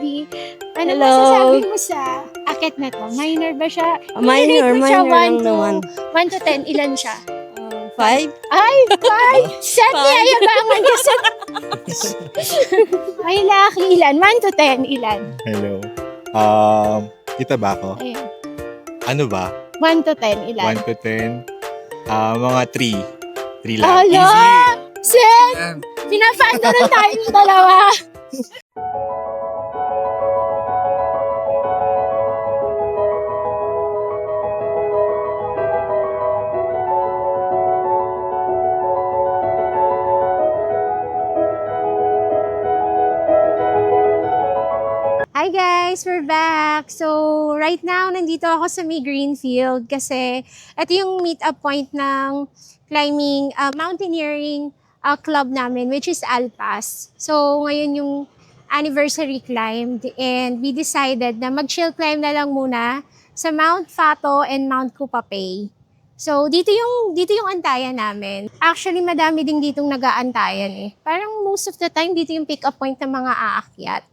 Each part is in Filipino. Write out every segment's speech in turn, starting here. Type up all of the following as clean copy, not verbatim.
baby. Ano Hello. masasabi mo sa akit na to? Minor ba siya? Minor lang naman. 1 to 10, ilan siya? 5? Ay, 5! Set niya, yabangan ka sa... Ay, laki, ilan? 1 to 10, ilan? Hello. Kita ba ako? Ayun. Ano ba? 1 to 10, ilan? 1 to 10? Mga 3. 3 lang. Hala! Set! Pinapanda rin tayo ng dalawa. Hi guys! We're back! So, right now, nandito ako sa may Greenfield kasi ito yung meet-up point ng climbing, mountaineering club namin, which is Alpas. So, ngayon yung anniversary climb and we decided na mag-chill climb na lang muna sa Mount Fato and Mount Kupapay. So, dito yung antayan namin. Actually, madami din ditong nag-aantayan eh. Parang most of the time, dito yung pick-up point ng mga aakyat.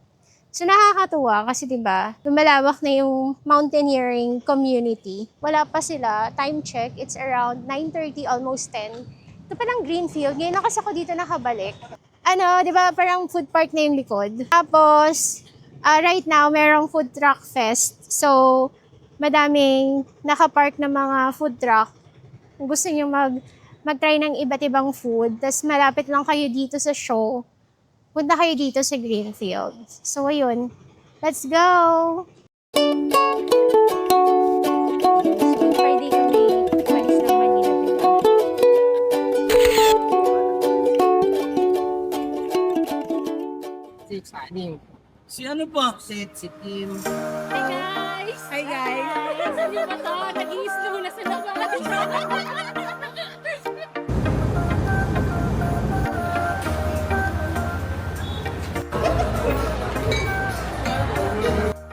So nakakatuwa kasi 'di ba, lumalawak na yung mountaineering community. Wala pa sila, time check, it's around 9:30, almost 10. Ito palang Greenfield. Ngayon lang kasi ako dito nakabalik. 'Di ba, parang food park na yung likod. Tapos right now merong food truck fest. So madaming nakapark na mga food truck. Kung gusto niyo mag-try ng iba't ibang food, tas malapit lang kayo dito sa show, punta kayo dito sa Greenfield. So, ayun. Let's go! So, Friday kami umalis ng Manila, diba? Si ano ba? Si Tim. Hi guys! Hi guys! Sabi ba to? Nag-i-slow na sa labas.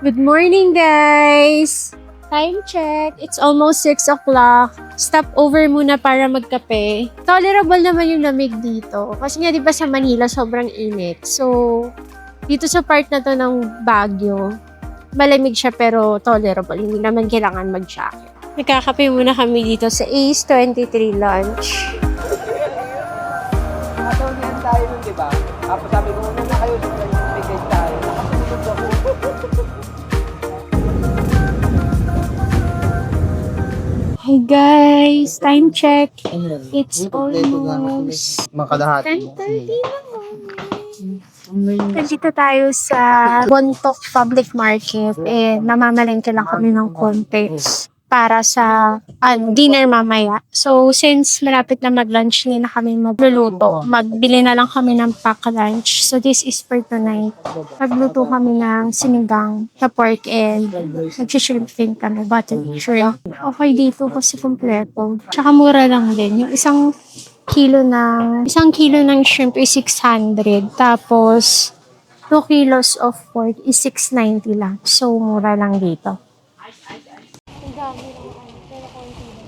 Good morning, guys! Time check. It's almost 6 o'clock. Stop over muna para magkape. Tolerable naman yung lamig dito. Kasi nga, di ba sa Manila, sobrang init. So, dito sa part na to ng Baguio, malamig siya pero tolerable. Hindi naman kailangan mag-jacket. Nagkakape muna kami dito sa Ace 23 lunch. Nakatawag tayo nun, di ba? Tapos sabi ko, muna kayo sa ticket tayo. Nakasunod ako. Hi guys! Time check. It's almost Makalahati. 10:30 na. Nandito tayo sa Bontoc Public Market and namamalengke lang kami ng konti para sa dinner mamaya. So, since malapit na mag-lunch, hindi na kami magluluto. Magbili na lang kami ng pack lunch. So, this is for tonight. Magluto kami ng sinigang na pork and mag-shrimp fin kami, buttered shrimp. Okay dito kasi kompleto. Tsaka mura lang din. Yung isang kilo ng shrimp is 600. Tapos, 2 kilos of pork is 690 lang. So, mura lang dito. Ang dami lang pero konti lang.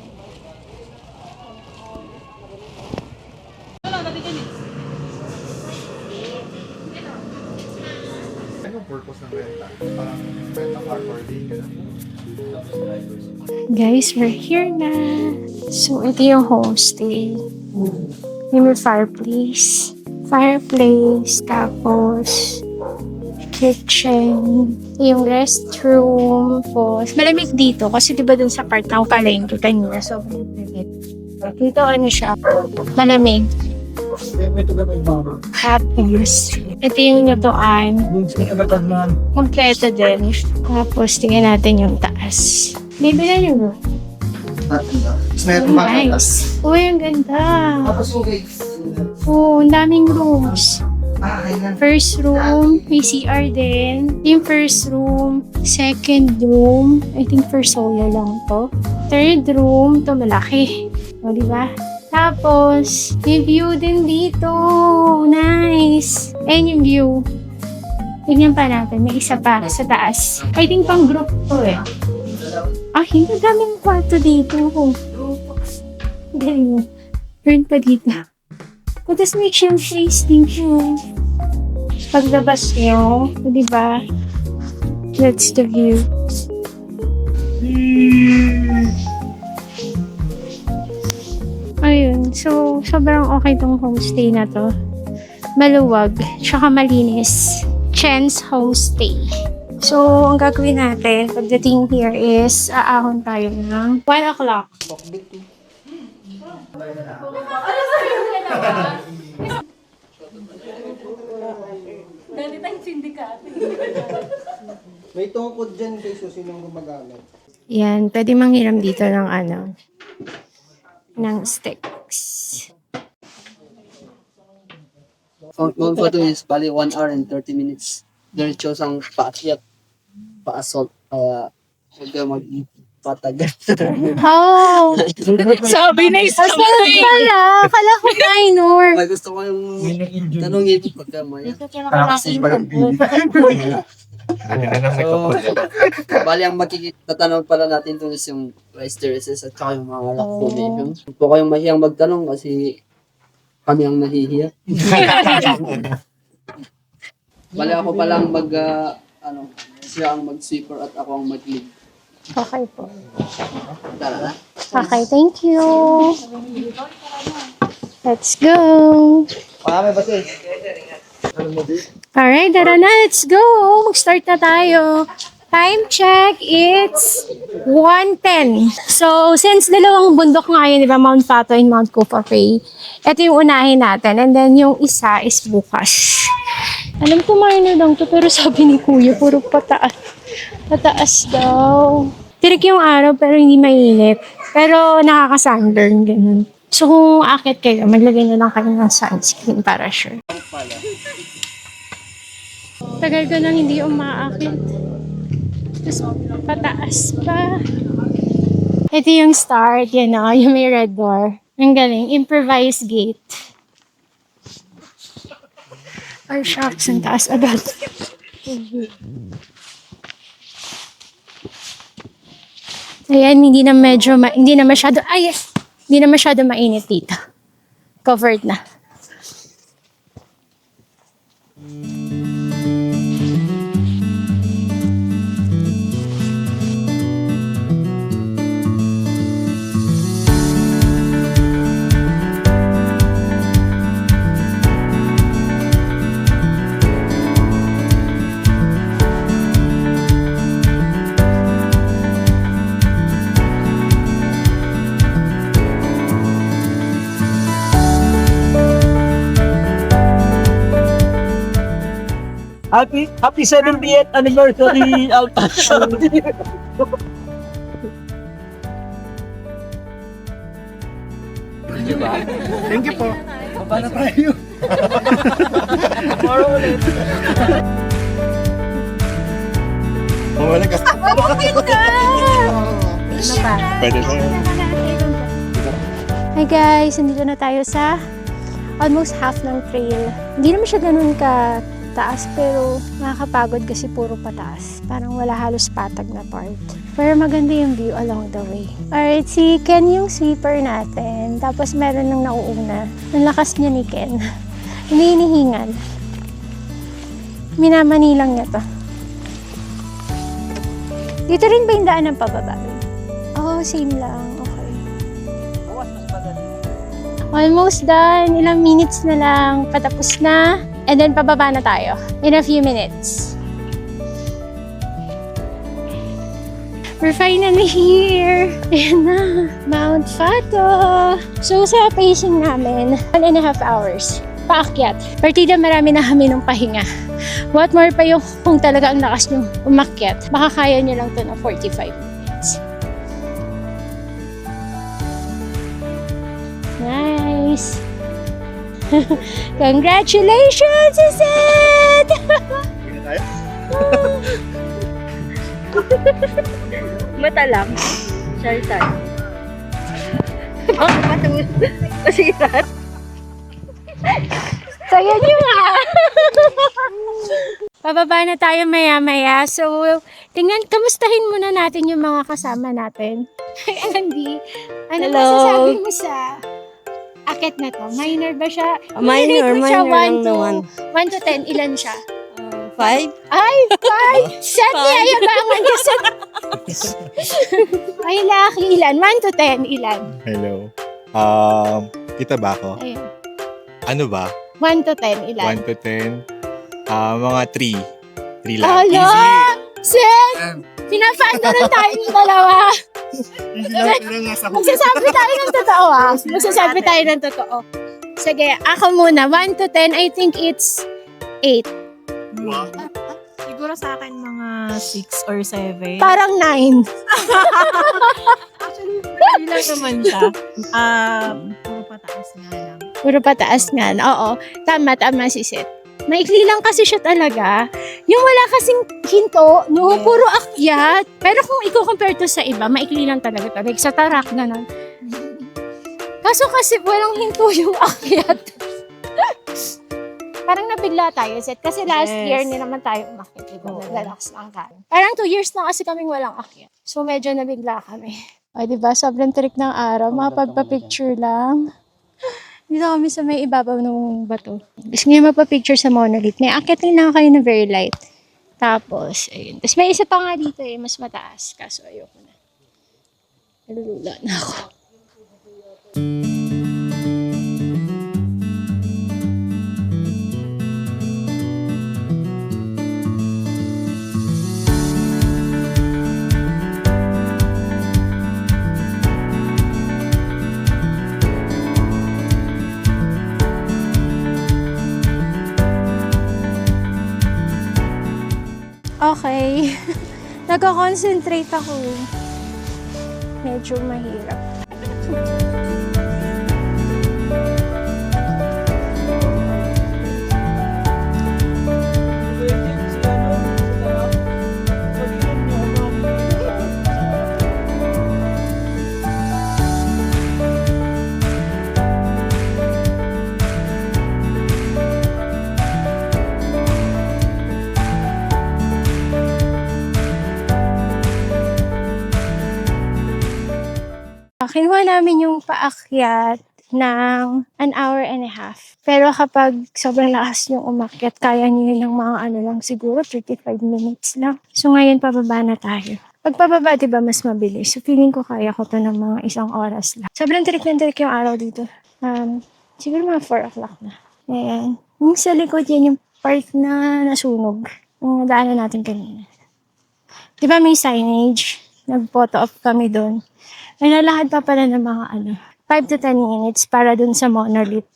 Anong purpose ng renta? Parang renta car or day ka na? Guys, we're here na. So, ito yung homestay. Yung may fireplace. Tapos kitchen, yung restroom, tapos malamig dito kasi diba dun sa part na palengke kanina, sobrang lamig. Dito ano siya, malamig. Tapos, ito yung lutuan. Kompleto din. Tapos, tingnan natin yung taas. Bibili nyo mo? Nice. Uy, ang ganda. Oh, ang daming rooms. First room, may CR din. Yung first room, second room, I think first solo lang to. Third room, to malaki. O, diba? Tapos, may view din dito. Nice. Ayan yung view. Tignan pa natin, may isa pa sa taas. I think pang group to eh. Hindi daming kwarto dito. Galing mo. Turn pa dito. Tapos may chill place din siya. Paglabas nyo, di ba? That's the view. Ayun. So, sobrang okay tong homestay na to. Maluwag, tsaka malinis. Chen's Homestay. So, ang gagawin natin pagdating here is aahon tayo ng 1 o'clock. May tungkod dyan kay Susi nung gumagamit. Yan, pwede manghiram dito ng ng sticks. Mount Photo is bali 1 hour and 30 minutes. Diretso sang paakyat, paasol, huwag ka magpatagal. Oh! Sabi na isa Pala! Kala ko minor. May gusto ko yung tanongin pagka maya. Kasi So, bali ang makikitatanong pala natin doon is yung rice terraces at saka yung mga rock formations. Huwag po kayong mahiyang magtanong kasi kami ang nahihiya. Bali ako palang siya ang mag-sweeper at ako ang mag-lead. Okay po. Tara na. Okay, thank you. Let's go. Marami ba siya? Alright, tara na. Let's go. Mag-start na tayo. Time check, it's 1:10. So, since dalawang bundok nga yun, di ba, Mount Fato and Mount Kupapay, ito yung unahin natin. And then, yung isa is bukas. Alam ko minor lang to, pero sabi ni Kuya, puro pataas. Pataas daw. Tirik yung araw, pero hindi mainit. Pero nakaka-sunburn, ganun. So, kung akit kayo, maglagay na lang kayo ng sunscreen para sure. Tagal ko nang hindi umaakit. Tapos pataas pa. Ito yung start, yan o, yung may red door. Ang galing, improvised gate. Ay, shucks, ang taas agad. Ayan, hindi na masyado mainit dito. Covered na. Happy 70th anniversary, Alpha. Thank you po. Baba na tayo. Tomorrow ulit. Wala ka. Pwede na yun. Hi guys, nandito na tayo sa almost half ng trail. Hindi naman siya ganun ka taas, pero nakakapagod kasi puro pataas. Parang wala halos patag na part. Pero maganda yung view along the way. Alright, si Ken yung sweeper natin. Tapos meron nang nauuna. Ang lakas niya ni Ken. Hindi hinihingal. Minamani lang niya to. Dito rin ba yung daan ng pababa? Oh, same lang. Okay. Almost done. Ilang minutes na lang. Patapos na. And then, pababa na tayo. In a few minutes. We're finally here. Ayan na. Mount Fato. So, sa pacing namin, 1.5 hours. Paakyat. Partida marami na kami ng pahinga. What more pa yung kung talaga ang lakas nyo umakyat. Baka kaya nyo lang to ng 45 minutes. Nice. Congratulations, Isid! Mata lang. Sharitan. Oh, patungo. Masirat. Saya nyo nga! Pababa na tayo maya-maya. So, kamustahin muna natin yung mga kasama natin. Andy, ano Hello. masasabi mo sa akit na to? Minor ba siya? Minor I-rate mo siya lang naman. 1 to 10, ilan siya? 5? Ay, 5! Saan niya yabangan ka sa... Ay, Lucky, ilan? 1 to 10, ilan? Hello. Kita ba ako? Ayun. Ano ba? 1 to 10, ilan? 1 to 10? Mga 3. 3 lang. Hala! Sis! Pinafanda na tayo ng dalawa. Magsasabi tayo ng totoo, ah. Magsasabi tayo ng totoo. Sige, ako muna. 1 to 10, I think it's 8. Siguro sa akin mga 6 or 7. Parang 9. Actually, hindi lang naman siya. Puro pataas nga lang. Puro pataas nga. Oo. Tama si Seth. Maikli lang kasi siya talaga. Yung wala kasing hinto, no? Puro akyat. Pero kung i-compare to sa iba, maikli lang talaga. Like sa tarak, gano'n. Kaso kasi walang hinto yung akyat. Parang nabigla tayo, Seth. Kasi last year, hindi naman tayo umakyat. Diba? Relax lang tayo. Parang 2 years na kasi kaming walang akyat. So, medyo nabigla kami. Ay, diba? Sobrang trick ng araw. Mapagpa-picture lang. Dito kami sa may ibabaw ng bato. Gusto nyo mapapicture sa monolith. May akitin lang kayo na very light. Tapos, ayun. Tapos may isa pa nga dito mas mataas. Kaso ayoko na. Nalulula na ako. Okay. Nagko-concentrate ako. Medyo mahirap. Kinuha namin yung paakyat ng 1.5 hours. Pero kapag sobrang lakas yung umakyat, kaya niyo ng mga lang siguro 35 minutes lang. So ngayon pababa na tayo. Pag pababa, diba, mas mabilis. So feeling ko kaya ko to ng mga 1 oras lang. Sobrang tirik yung araw dito. Siguro mga 4 o'clock na. Ayan. Yung sa likod yan yung part na nasunog. Yung daanan natin kanina. Diba may signage? Nag-photo off kami doon. May nalakad pa pala ng mga 5 to 10 minutes para dun sa monolith.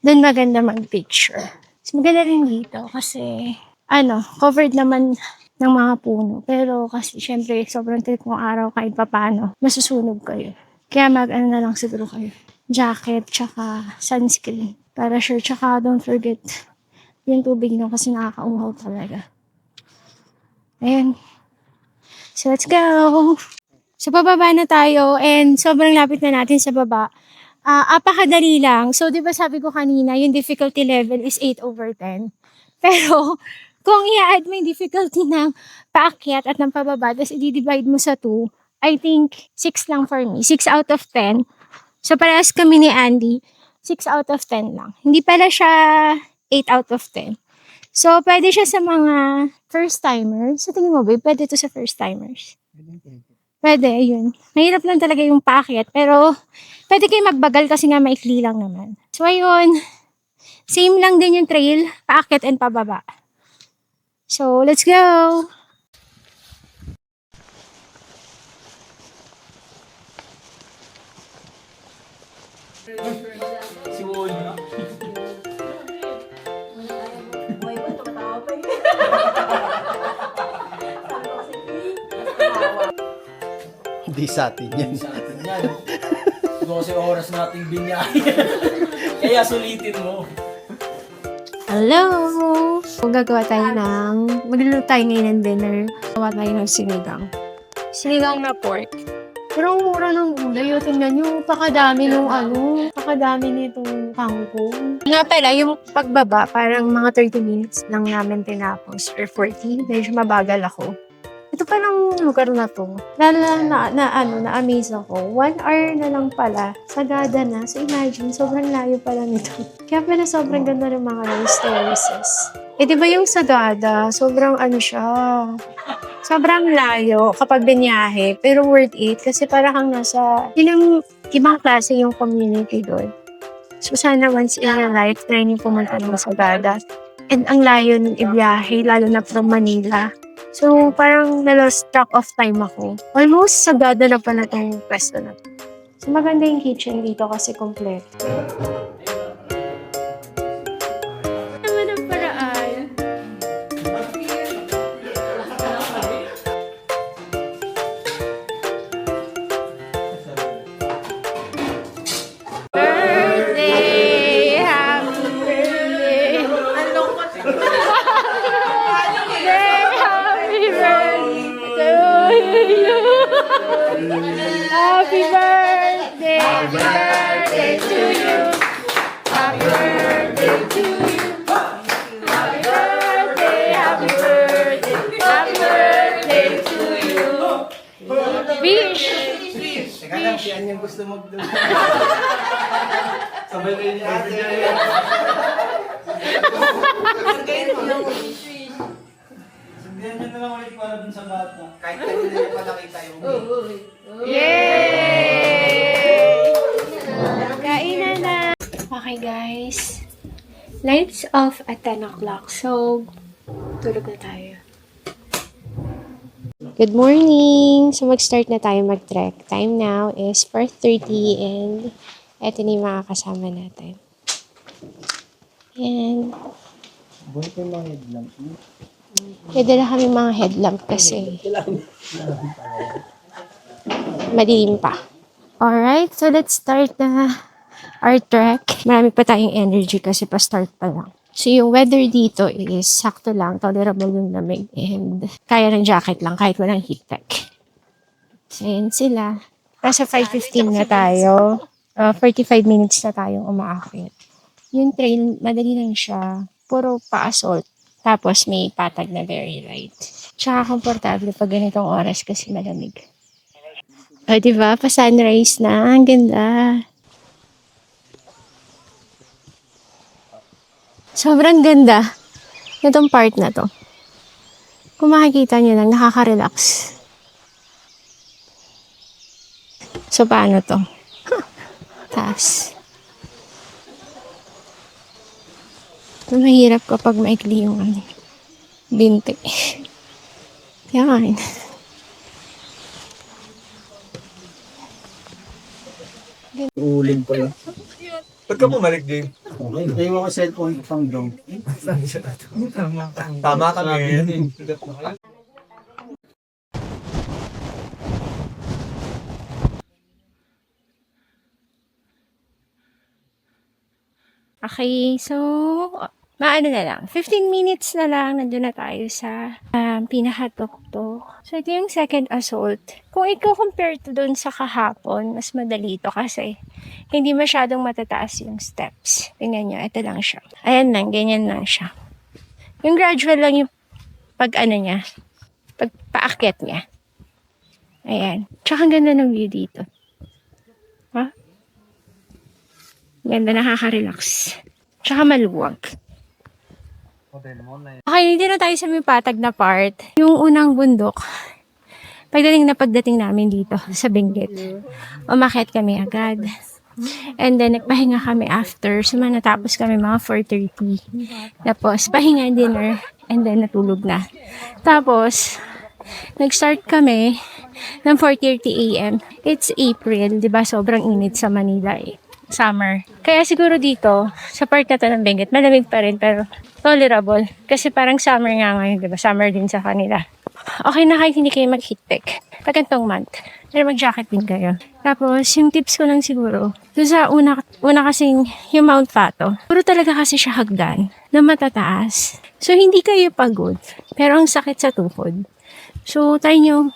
Dun maganda mag-picture. Mas maganda rin dito kasi covered naman ng mga puno. Pero kasi syempre sobrang tirik ng araw kahit papano, masusunog kayo. Kaya na lang siguro kayo. Jacket, tsaka sunscreen. Para sure, tsaka don't forget yung tubig nyo kasi nakakauhaw talaga. Ayun. So let's go! So, pababa na tayo and sobrang lapit na natin sa baba. Apakadali lang. So, di ba sabi ko kanina, yung difficulty level is 8/10. Pero, kung i-add mo yung difficulty ng paakyat at ng pababa, tapos i-divide mo sa 2, I think 6 lang for me. 6 out of 10. So, parehas kami ni Andy. 6 out of 10 lang. Hindi pala siya 8 out of 10. So, pwede siya sa mga first-timers. Sa tingin mo, babe, pwede to sa first-timers? Pwede, yun. Mahirap lang talaga yung paakyat, pero pwede kayo magbagal kasi nga maikli lang naman. So, ayun. Same lang din yung trail, paakyat and pababa. So, let's go! Si Wally. Hindi sa atin yan. Sa atin yan. 12 oras nating binyahe. Kaya sulitin mo. Hello! Magluluto tayo ngayon ng dinner. Gawa tayo ng sinigang. Sinigang na pork. Pero ang mura ng gulay. Tingnan nyo, pakadami nitong kangkong. Nga pala, yung pagbaba, parang mga 30 minutes lang namin tinapos. Or 40. Medyo mabagal ako. ito palang lugar na to. Na-amaze ako. 1 hour na lang pala. Sagada na. So imagine, sobrang layo pala nito. Kaya pala sobrang ganda ng mga rice terraces. Di ba yung Sagada, sobrang siya. Sobrang layo kapag binyahe. Pero worth it kasi para kang nasa, yun ibang klase yung community doon. So sana once in a life, try niyo pumunta ng Sagada. And ang layo ng ibiyahe, lalo na from Manila. So, parang na-lost track of time ako. Almost Sagada na pala itong pwesto na. So, maganda yung kitchen dito kasi kompleto. Naman ang paraan. Birthday! Happy birthday! Happy birthday! Happy birthday to you! Happy birthday to you! Happy birthday! Happy birthday! Happy birthday to you! Wish! Teka lang, si Anyang gusto mag-do. Sabay rin niya ate. Sundihan nyo na lang ulit para dun sa bata. Kahit kanina niya pa nakita yung Yay! Kainan na! Okay guys. Lights off at 10 o'clock. So, tulog na tayo. Good morning! So, mag-start na tayo mag-trek. Time now is 4:30 and eto na yung mga kasama natin. And may dala kami mga headlamp kasi madilim pa. Alright, so let's start na our trek. Marami pa tayong energy kasi pa-start pa lang. So yung weather dito is sakto lang, tolerable yung lamig and kaya ng jacket lang kahit walang heat tech. So yun sila. Nasa 5:15 na tayo. 45 minutes na tayong umaakit. Yung trail, madali lang siya. Puro pa-assault. Tapos may patag na very light. Tsaka komportable pag ganitong oras kasi malamig. O diba? Pa-sunrise na. Ang ganda. Sobrang ganda. Itong part na to. Kung makikita nyo lang, nakaka-relax. So, paano to? Taas. Mahirap kapag maikli yung binti. Yan. uling ko lang. Ba't ka bumalik, Dave? Okay, tayo mo ko cellphone pang down. Tama kami. Okay, so, maano na lang. 15 minutes na lang, nandun na tayo sa pinaka-tuktok. So, ito yung second assault. Kung i-compare to dun sa kahapon, mas madali ito kasi hindi masyadong matataas yung steps. Tingnan nyo, ito lang siya. Ayan lang, ganyan lang siya. Yung gradual lang yung niya, pag paakyat niya. Ayan. Tsaka ang ganda ng view dito. Ha? Ganda, nakaka-relax. Tsaka maluwag. Okay, hindi na tayo sa may patag na part. Yung unang bundok, pagdating namin dito sa Benguet, umakyat kami agad. And then, nagpahinga kami after. So, natapos kami mga 4:30. Tapos, pahinga dinner. And then, natulog na. Tapos, nag-start kami ng 4:30 a.m. It's April, di ba? Sobrang init sa Manila eh. Summer. Kaya siguro dito, sa part na to ng Benguet, malamig pa rin, pero tolerable. Kasi parang summer nga ngayon, di ba? Summer din sa kanila. Okay na kahit hindi kayo mag-heat tech. Pag itong month. Pero mag-jacket din kayo. Tapos, yung tips ko lang siguro, doon sa una kasing yung Mount Pato, puro talaga kasi siya hagdan na matataas. So, hindi kayo pagod. Pero ang sakit sa tuhod. So, try nyo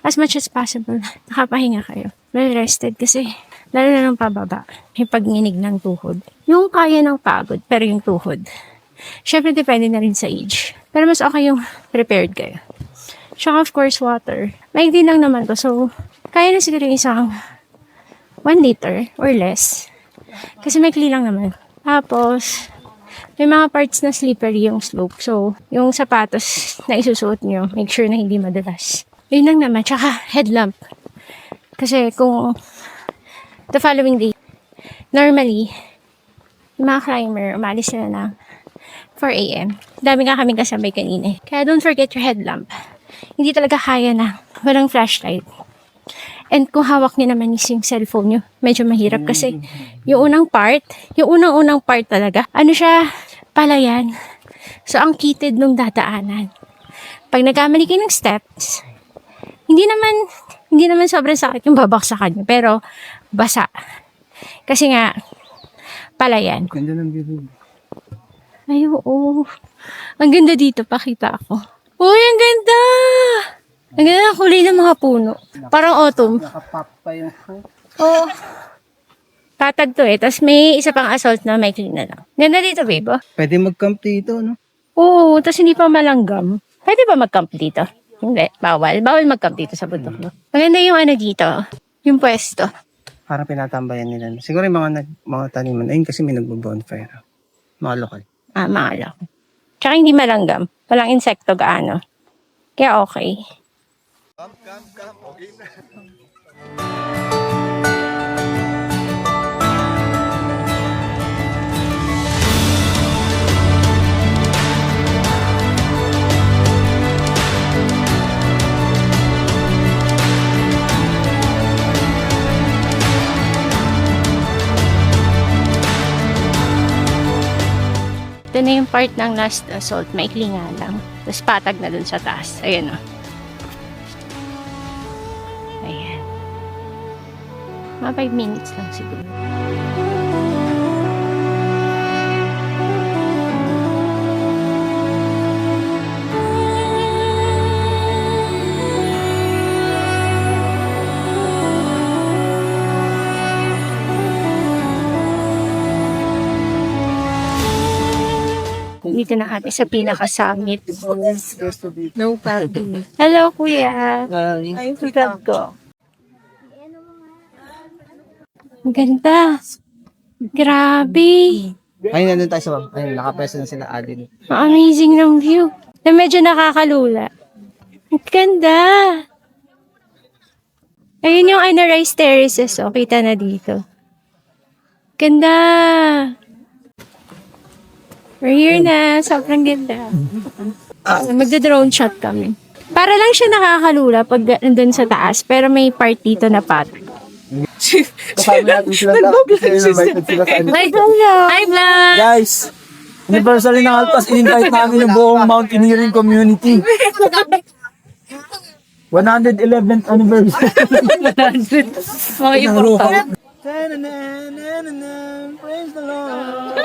as much as possible. Nakapahinga kayo. Well-rested kasi lalo na ng pababa, yung pag-nginig ng tuhod. Yung kaya ng pagod, pero yung tuhod. Syempre, depende na rin sa age. Pero mas okay yung prepared kayo. Tsaka of course, water. Maigdi lang naman to. So, kaya na siguro yung isang 1 liter or less. Kasi maikli lang naman. Tapos, may mga parts na slippery yung slope. So, yung sapatos na isusuot nyo, make sure na hindi madulas. Yun lang naman. Tsaka headlamp. Kasi kung the following day, normally, yung mga climber, umalis sila ng 4 a.m. Dami nga kaming kasabay kanina. Kaya don't forget your headlamp. Hindi talaga kaya na walang flashlight. And kung hawak niyo naman is yung cellphone nyo, medyo mahirap kasi yung unang part talaga, ano siya, palayan. So, ang kitid nung dadaanan. Pag nagkamali kayo ng steps, hindi naman sobrang sakit yung babaksakan nyo, pero basa. Kasi nga, palayan. Ganda ng view. Ay, oo. Ang ganda dito, pakita ako. Uy, ang ganda! Ang ganda ng kulay ng mga puno. Parang autumn. Nakapop pa yun. Oo. Patag to eh. Tapos may isa pang assault na may clean na lang. Ganda dito, babe. Oh. Pwede mag-camp dito, no? Oo, tapos hindi pa malanggam. Pwede ba mag-camp dito? Hindi, bawal. Bawal mag-camp dito sa bundok, no? Maganda yung ano dito, yung pwesto. Para pinatambayan nila. Siguro yung mga taniman. Ayun kasi may nagbo-bonfire. Mga lokal. Maala ko. Tsaka hindi malanggam. Walang insekto gaano. Kaya okay. Ito na yung part ng last assault. Maikli nga lang. Tapos patag na dun sa taas. Ayan o. Ayan. Mga 5 minutes lang siguro. Dito na kami sa pinaka-summit. No parking. Hello, kuya. Ay, grab ko. Ang ganda. Grabe. Ayun, nandun tayo sa ayun, nakapreso na sila Alin. Amazing ng view. Na medyo nakakalula. Ang ganda. Ayun yung rise terraces. Oh, kita na dito. Ganda. We're here na. Sobrang ganda. Magda-drone shot kami. Para lang siya nakakalula pag nandun sa taas. Pero may part dito na pat. Kasama natin sila Hi, hello! Hi, vlog! Guys, anniversary ng Alpas, in-invite namin yung buong mountaineering community. 111th anniversary. 100. Mga important. Praise the Lord.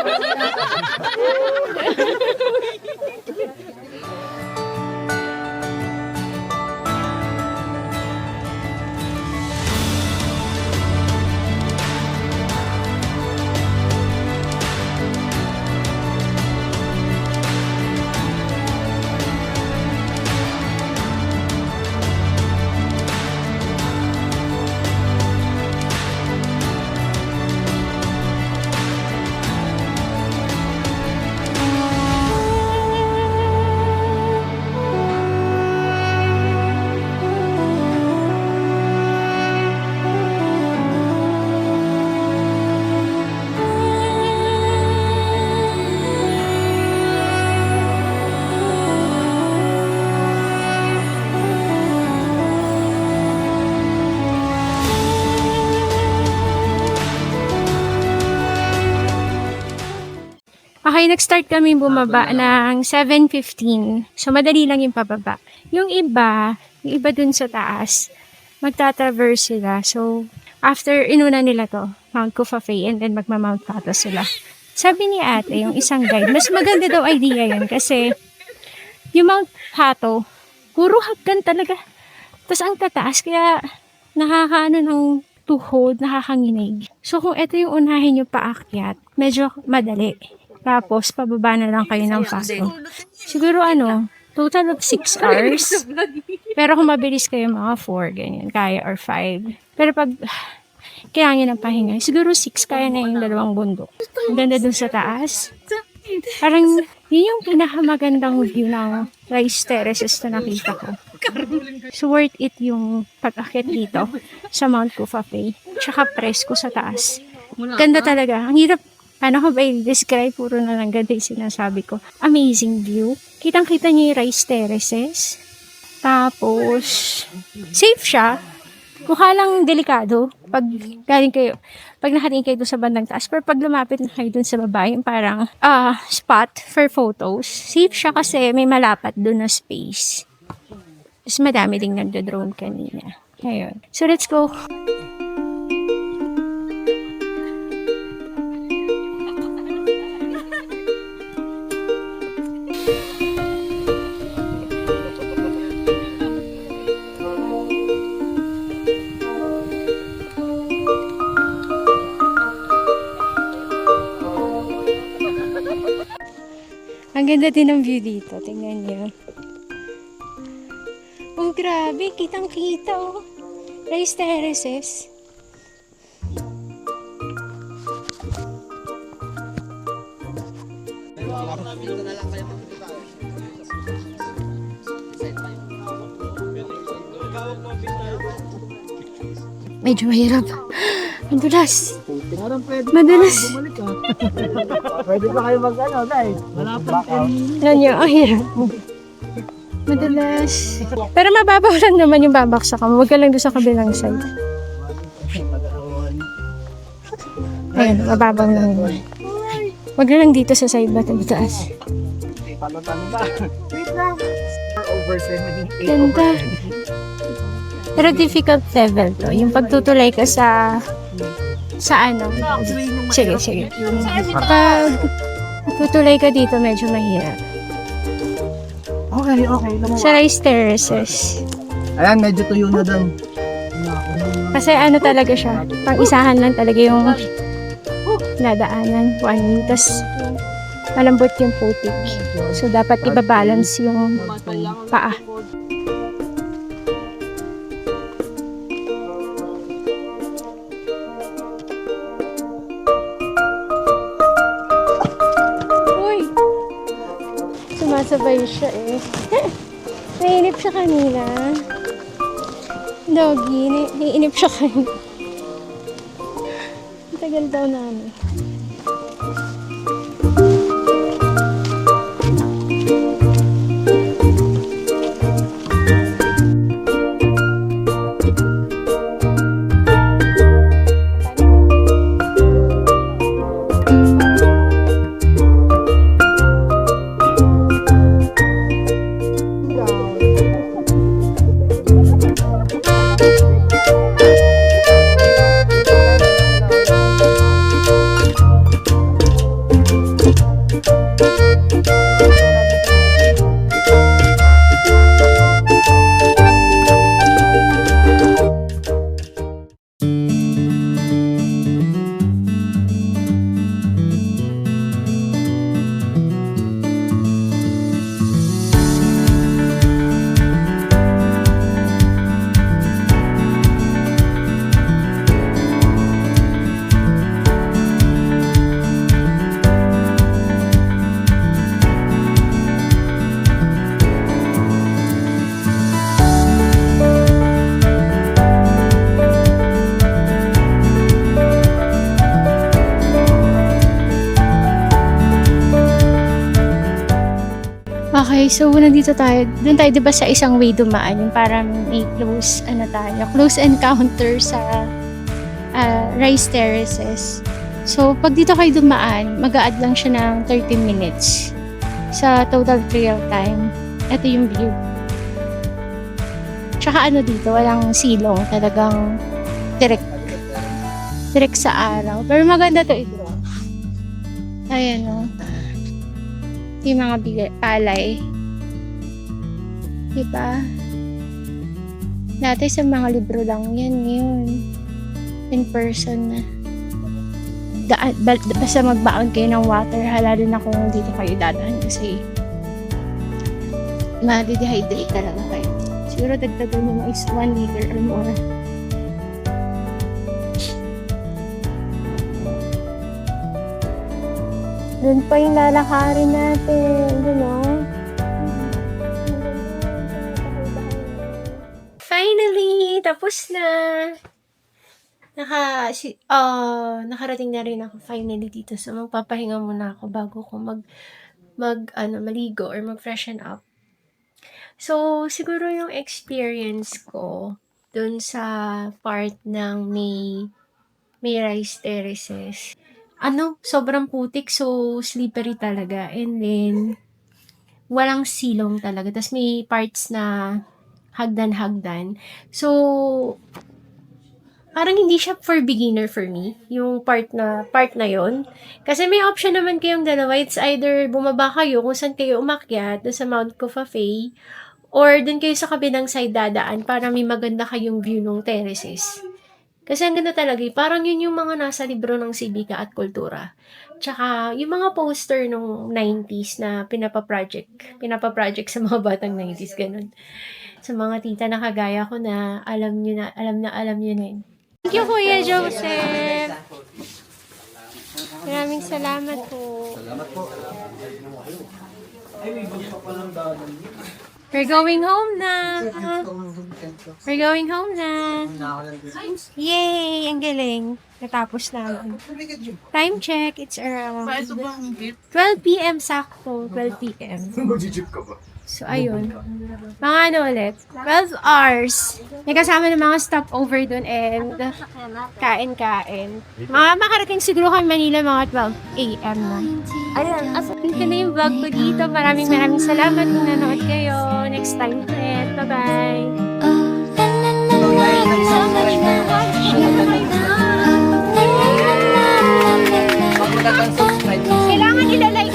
Okay, nag-start kami bumaba ng 7:15. So, madali lang yung pababa. Yung iba dun sa taas, magta-traverse sila. So, after inuna nila to, Mount Kufafay, and then magma-Mount Pato sila. Sabi ni ate, yung isang guide, mas maganda daw idea yun kasi yung Mount Pato, puro hagdan talaga. Tapos ang tataas, kaya nakakaano ng tuhod, nakakanginig. So, kung ito yung unahin nyo paakyat, medyo madali. Tapos, pababa na lang kayo ng paso. Siguro 30 total of 6 hours. Pero kung mabilis kayo, mga 4, ganyan, kaya, or 5. Pero pag kailangan ng pahinga, siguro 6 kaya na yung 2 bundok. Ang ganda dun sa taas. Parang yun yung pinakamagandang view ng rice terraces na nakita ko. So worth it yung pag-akit dito sa Mount Kufa-Pay. Tsaka presko sa taas. Ganda talaga. Ang hirap, paano ko ba i-describe? Puro na lang ganda yung sinasabi ko. Amazing view. Kitang-kita niyo yung rice terraces. Tapos, safe siya. Mukha lang delikado pag galing kayo, pag nakatingin kayo doon sa bandang taas. Pero pag lumapit na kayo doon sa baba, yung parang spot for photos. Safe siya kasi may malapat doon na space. Tapos madami ding nagdo-drone kanina. Ayun. So let's go. Ang ganda din ng view dito. Tingnan niyo. Oh, grabe. Kitang-kita, oh. Rice terraces. Medyo mahirap. Madulas. Madulas. Pwede pa kayo mag-ano, guys. Yan yung ang hirap. Madulas. Pero mababaw lang naman yung babaksak mo. Huwag ka lang doon sa kabilang side. Ayun, mababaw lang yun. Huwag na lang dito sa side ba ito taas. Over 78. Ganda. Pero difficult level to. Yung pagtutulay ka sa ano. Sige. Pag tutulay ka dito, medyo mahirap. Okay. Sa rice terraces. Ayan, medyo tuyo na doon. Kasi ano talaga siya. Pang-isahan lang talaga yung nadaanan. Tapos malambot yung putik. So, dapat ibabalance yung paa. Uy! Sumasabay siya eh. Naiinip siya kanina. Doggy, naiinip siya kanina. Ang tagal daw namin. Okay, so nandito tayo. Doon tayo 'di ba sa isang way dumaan, yung parang may close encounter sa rice terraces. So pag dito kayo dumaan, mag-a-add lang siya ng 30 minutes sa total trail time. Ito yung view. Tsaka ano dito, walang silong, talagang direct sa araw. Pero maganda to ito. Ayan o. Yung mga palay. Diba? Dati sa mga libro lang yan ngayon. In person na. Basta magbaon kayo ng water, lalo na kung dito kayo dadaan kasi ma-dehydrate talaga kayo. Siguro dagdagan mo is 1 liter or more. Doon pa yung lalakarin natin. Doon, oh. Finally! Tapos na! Nakarating na rin ako finally dito. So, magpapahinga muna ako bago ko maligo or mag-freshen up. So, siguro yung experience ko dun sa part ng may rice terraces. Sobrang putik, so slippery talaga. And then, walang silong talaga. Tapos may parts na hagdan-hagdan. So, parang hindi siya for beginner for me, yung part na yon. Kasi may option naman kayong dalawa. It's either bumaba kayo kung saan kayo umakyat, doon sa Mount Cofafey, or doon kayo sa kabilang side dadaan para may maganda kayong view ng terraces. Kasi ang ganda talaga, parang yun yung mga nasa libro ng sibika at kultura. Tsaka, yung mga poster nung 90s na pinapaproject sa mga batang 90s, ganun. Sa mga tita na kagaya ko na alam nyo na yun. Thank you, Kuya Joseph! Maraming salamat po. We're going home na! Yay! Ang galing! Natapos namin. Time check, it's around 12 p.m. sakto. 12 p.m. Mag-jeep ka ba? So, ayun. Mga ulit? 12 hours. May kasama ng mga stopover dun and kain-kain. Makarating siguro kami Manila mga 12 a.m. na. Ayun. Ito na yung vlog ko dito. Maraming salamat kung nanood kayo. Next time ulit. Bye-bye! Pag-subscribe. Kailangan ilalike